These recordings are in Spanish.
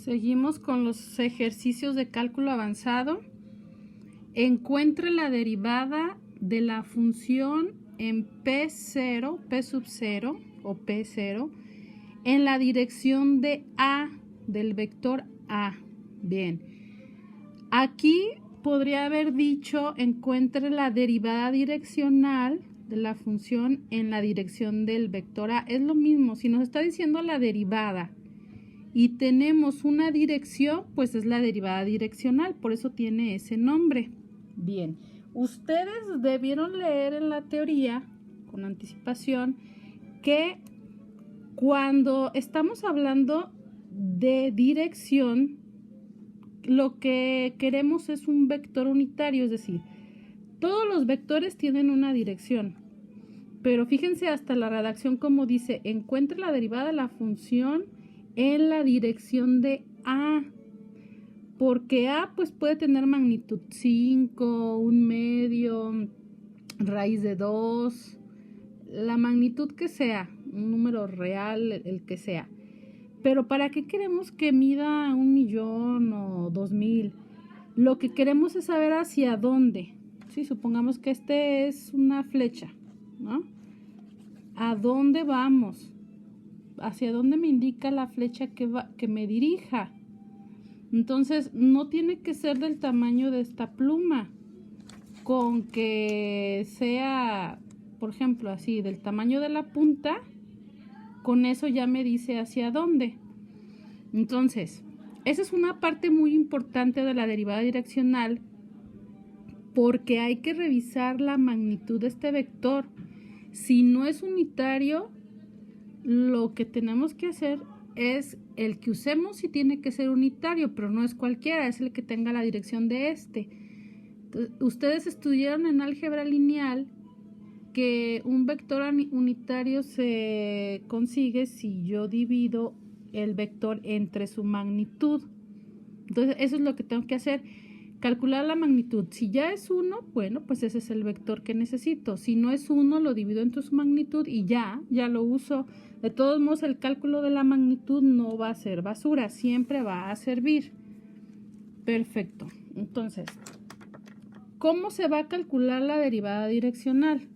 Seguimos con los ejercicios de cálculo avanzado. Encuentre la derivada de la función en P0, P sub 0 o P0 en la dirección de A, del vector A. Bien, aquí podría haber dicho encuentre la derivada direccional de la función en la dirección del vector A. Es lo mismo, si nos está diciendo la derivada y tenemos una dirección, pues es la derivada direccional, por eso tiene ese nombre. Bien, ustedes debieron leer en la teoría, con anticipación, que cuando estamos hablando de dirección, lo que queremos es un vector unitario, es decir, todos los vectores tienen una dirección. Pero fíjense hasta la redacción como dice, encuentre la derivada de la función en la dirección de A, porque A pues puede tener magnitud 5, 1/2, raíz de 2, la magnitud que sea, un número real, el que sea. Pero ¿para qué queremos que mida 1.000.000 o 2.000? Lo que queremos es saber hacia dónde. Sí, supongamos que este es una flecha, ¿no? ¿A dónde vamos? ¿Hacia dónde me indica la flecha que me dirija? Entonces, no tiene que ser del tamaño de esta pluma. Con que sea, por ejemplo, así, del tamaño de la punta, con eso ya me dice hacia dónde. Entonces, esa es una parte muy importante de la derivada direccional, porque hay que revisar la magnitud de este vector. Si no es unitario, lo que tenemos que hacer es el que usemos si tiene que ser unitario, pero no es cualquiera, es el que tenga la dirección de este. Entonces, ustedes estudiaron en álgebra lineal que un vector unitario se consigue si yo divido el vector entre su magnitud. Entonces, eso es lo que tengo que hacer. Calcular la magnitud. Si ya es 1, bueno, pues ese es el vector que necesito. Si no es 1, lo divido entre su magnitud y ya lo uso. De todos modos, el cálculo de la magnitud no va a ser basura, siempre va a servir. Perfecto. Entonces, ¿cómo se va a calcular la derivada direccional?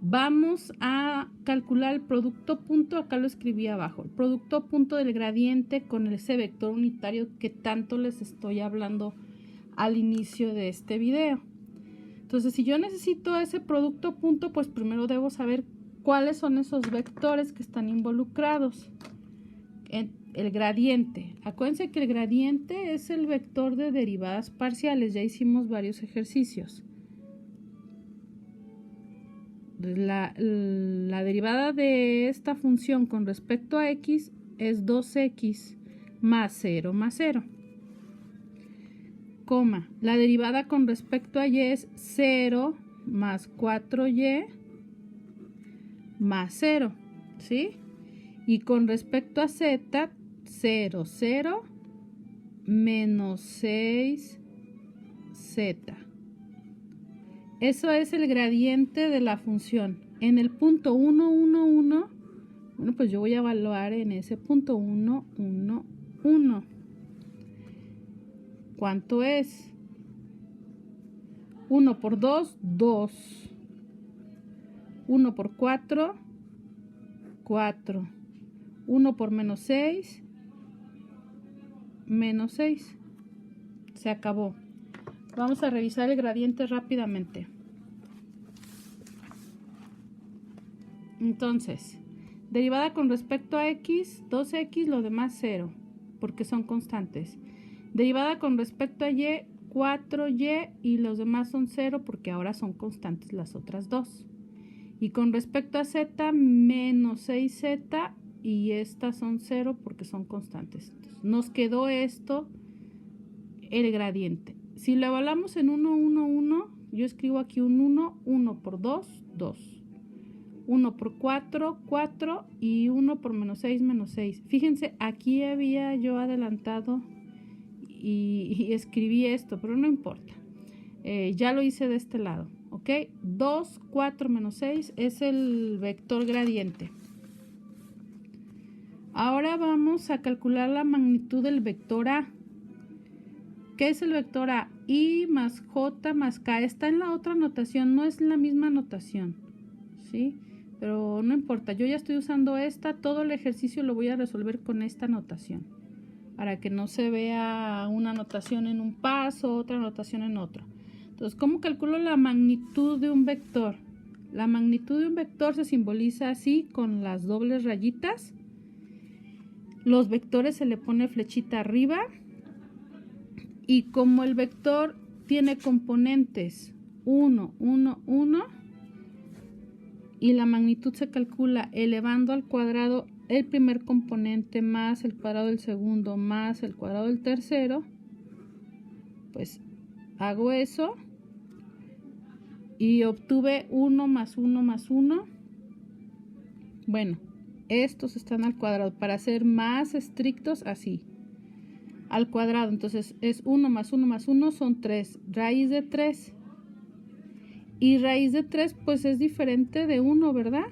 Vamos a calcular el producto punto, acá lo escribí abajo, el producto punto del gradiente con ese vector unitario que tanto les estoy hablando al inicio de este video. Entonces, si yo necesito ese producto punto, pues primero debo saber cuáles son esos vectores que están involucrados. El gradiente. Acuérdense que el gradiente es el vector de derivadas parciales. Ya hicimos varios ejercicios. La derivada de esta función con respecto a x es 2x más 0 más 0. Coma, la derivada con respecto a y es 0 más 4y más 0, ¿sí? Y con respecto a z, 0, 0 menos 6z. Eso es el gradiente de la función. En el punto 1, 1, 1, bueno, pues yo voy a evaluar en ese punto 1, 1, 1. ¿Cuánto es? 1 por 2, 2. 1 por 4, 4. 1 por menos 6, menos 6. Se acabó. Vamos a revisar el gradiente rápidamente. Entonces, derivada con respecto a x, 2x, lo demás 0, porque son constantes. Derivada con respecto a y, 4y y los demás son 0 porque ahora son constantes las otras dos. Y con respecto a z, menos 6z y estas son 0 porque son constantes. Entonces, nos quedó esto, el gradiente. Si lo evaluamos en 1, 1, 1, yo escribo aquí un 1, 1 por 2, 2. 1 por 4, 4 y 1 por menos 6, menos 6. Fíjense, aquí había yo adelantado y escribí esto, pero no importa. Ya lo hice de este lado, ¿ok? 2, 4 menos 6 es el vector gradiente. Ahora vamos a calcular la magnitud del vector A. ¿Qué es el vector A? I más J más K. Está en la otra notación, no es la misma notación, ¿sí? Pero no importa, yo ya estoy usando esta, todo el ejercicio lo voy a resolver con esta notación, para que no se vea una notación en un paso, otra notación en otro. Entonces, ¿cómo calculo la magnitud de un vector? La magnitud de un vector se simboliza así, con las dobles rayitas. Los vectores se le pone flechita arriba. Y como el vector tiene componentes 1, 1, 1, y la magnitud se calcula elevando al cuadrado el primer componente más el cuadrado del segundo más el cuadrado del tercero, pues hago eso y obtuve 1 más 1 más 1. Bueno, estos están al cuadrado. Para ser más estrictos, así, al cuadrado. Entonces es 1 más 1 más 1 son 3, raíz de 3. Y raíz de 3 pues es diferente de 1, ¿verdad?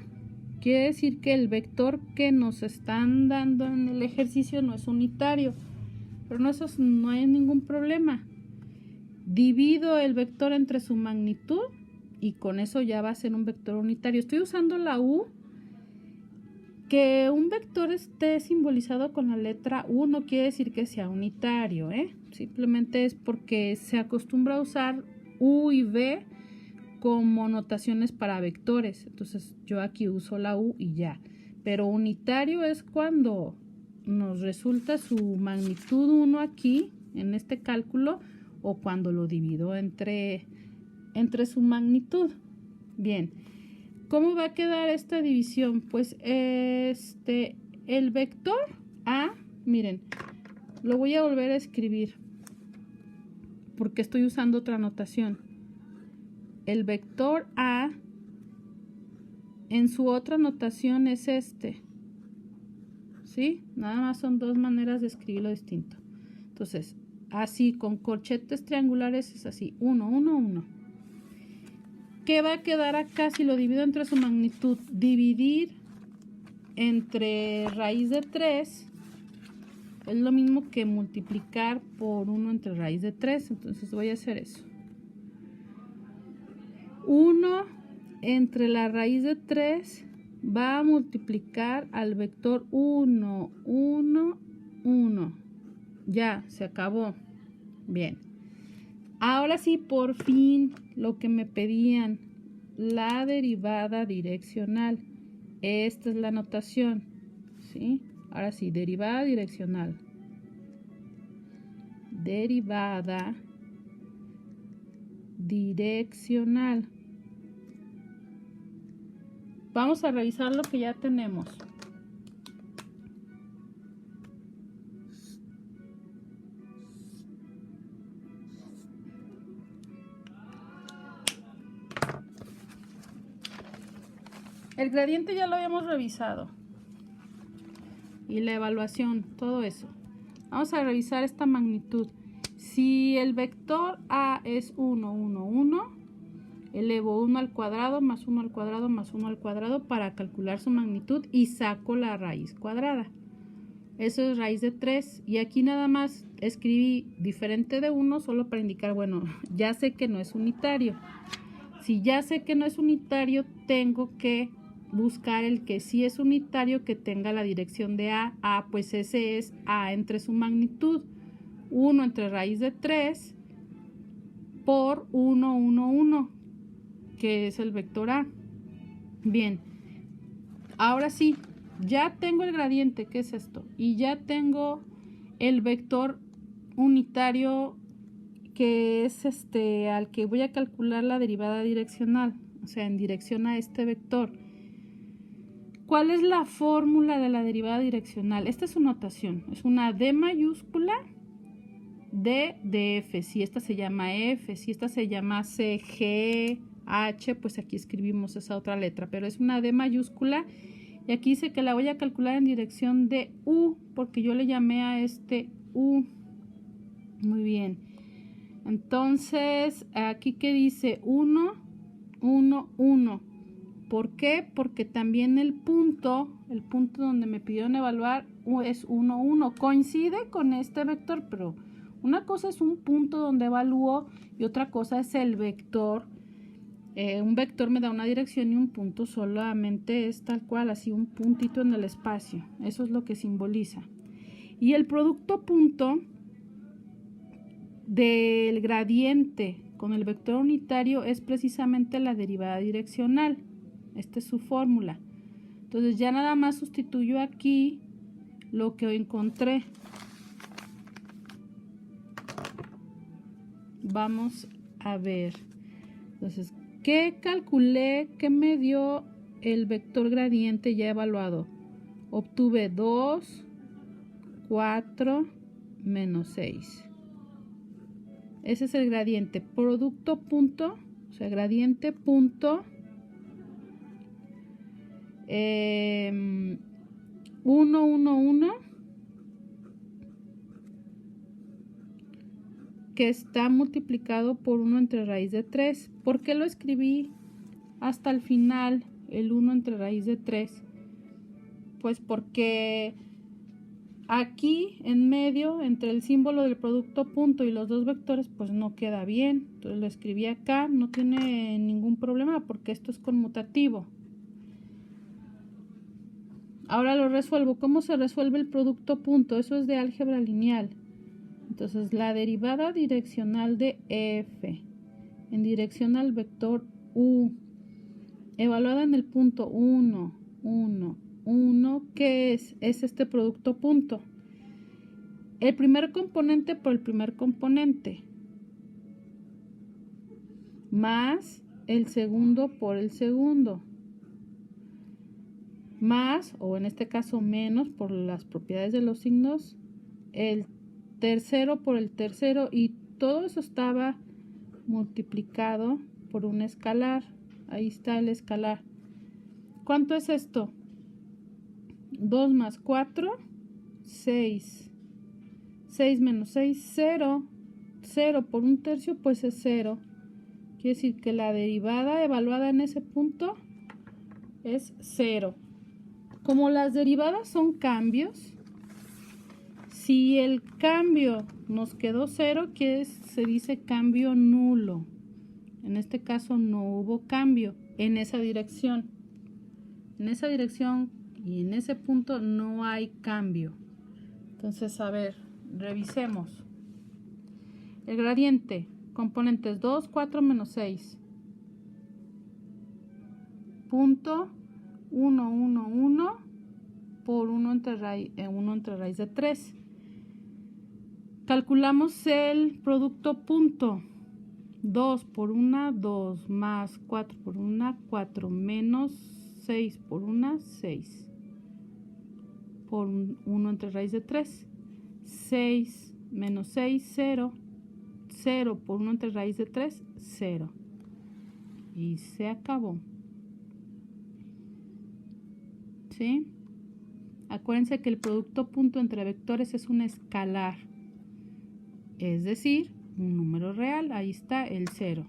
Quiere decir que el vector que nos están dando en el ejercicio no es unitario. Pero no, no hay ningún problema. Divido el vector entre su magnitud y con eso ya va a ser un vector unitario. Estoy usando la U. Que un vector esté simbolizado con la letra U no quiere decir que sea unitario, ¿eh? Simplemente es porque se acostumbra a usar U y V como notaciones para vectores. Entonces yo aquí uso la U y ya. Pero unitario es cuando nos resulta su magnitud 1 aquí, en este cálculo, o cuando lo divido entre su magnitud. Bien. ¿Cómo va a quedar esta división? Pues el vector A, miren, lo voy a volver a escribir porque estoy usando otra notación. El vector A en su otra notación es este, ¿sí? Nada más son dos maneras de escribirlo distinto. Entonces, así con corchetes triangulares es así, 1, 1, 1. ¿Qué va a quedar acá si lo divido entre su magnitud? Dividir entre raíz de 3 es lo mismo que multiplicar por 1 entre raíz de 3. Entonces voy a hacer eso. 1 entre la raíz de 3 va a multiplicar al vector 1, 1, 1. Ya, se acabó. Bien. Ahora sí, por fin, lo que me pedían, la derivada direccional. Esta es la notación, ¿sí? Ahora sí, derivada direccional. Derivada direccional. Vamos a revisar lo que ya tenemos. El gradiente ya lo habíamos revisado. Y la evaluación, todo eso. Vamos a revisar esta magnitud. Si el vector A es 1, 1, 1, elevo 1 al cuadrado más 1 al cuadrado más 1 al cuadrado para calcular su magnitud y saco la raíz cuadrada. Eso es raíz de 3. Y aquí nada más escribí diferente de 1 solo para indicar, bueno, ya sé que no es unitario. Si ya sé que no es unitario, tengo que buscar el que sí es unitario, que tenga la dirección de A. A, pues ese es A entre su magnitud. 1 entre raíz de 3 por 1, 1, 1, que es el vector A. Bien, ahora sí, ya tengo el gradiente, que es esto, y ya tengo el vector unitario, que es al que voy a calcular la derivada direccional, o sea, en dirección a este vector. ¿Cuál es la fórmula de la derivada direccional? Esta es su notación, es una D mayúscula, D de F. Si esta se llama F, si esta se llama C, G, H, pues aquí escribimos esa otra letra, pero es una D mayúscula. Y aquí dice que la voy a calcular en dirección de U, porque yo le llamé a este U. Muy bien. Entonces, aquí que dice 1, 1, 1. ¿Por qué? Porque también el punto donde me pidieron evaluar es 1, 1. Coincide con este vector, pero una cosa es un punto donde evalúo y otra cosa es el vector. Un vector me da una dirección y un punto solamente es tal cual, así un puntito en el espacio. Eso es lo que simboliza. Y el producto punto del gradiente con el vector unitario es precisamente la derivada direccional. Esta es su fórmula. Entonces ya nada más sustituyo aquí lo que encontré. Vamos a ver. Entonces, ¿qué calculé? ¿Qué me dio el vector gradiente ya evaluado? Obtuve 2, 4, menos 6. Ese es el gradiente. Producto punto, o sea, gradiente punto 1, 1, 1, que está multiplicado por 1 entre raíz de 3. ¿Por qué lo escribí hasta el final, el 1 entre raíz de 3? Pues porque aquí en medio, entre el símbolo del producto punto y los dos vectores, pues no queda bien. Entonces lo escribí acá, no tiene ningún problema porque esto es conmutativo. Ahora lo resuelvo. ¿Cómo se resuelve el producto punto? Eso es de álgebra lineal. Entonces la derivada direccional de f en dirección al vector u, evaluada en el punto 1, 1, 1, ¿qué es? Es este producto punto. El primer componente por el primer componente, más el segundo por el segundo, más, o en este caso menos, por las propiedades de los signos, el tercero por el tercero, y todo eso estaba multiplicado por un escalar. Ahí está el escalar. ¿Cuánto es esto? 2 más 4, 6. 6 menos 6, 0. 0 por un tercio, pues es 0. Quiere decir que la derivada evaluada en ese punto es 0. Como las derivadas son cambios, si el cambio nos quedó 0, se dice cambio nulo. En este caso no hubo cambio en esa dirección. En esa dirección y en ese punto no hay cambio. Entonces, a ver, revisemos. El gradiente, componentes 2, 4, menos 6. Punto 1, 1, 1 por 1 entre raíz de 3. Calculamos el producto punto. 2 por 1, 2, más 4 por 1, 4, menos 6 por 1, 6. Por 1 entre raíz de 3. 6 menos 6, 0. 0 por 1 entre raíz de 3, 0. Y se acabó. ¿Sí? Acuérdense que el producto punto entre vectores es un escalar. Es decir, un número real. Ahí está el 0.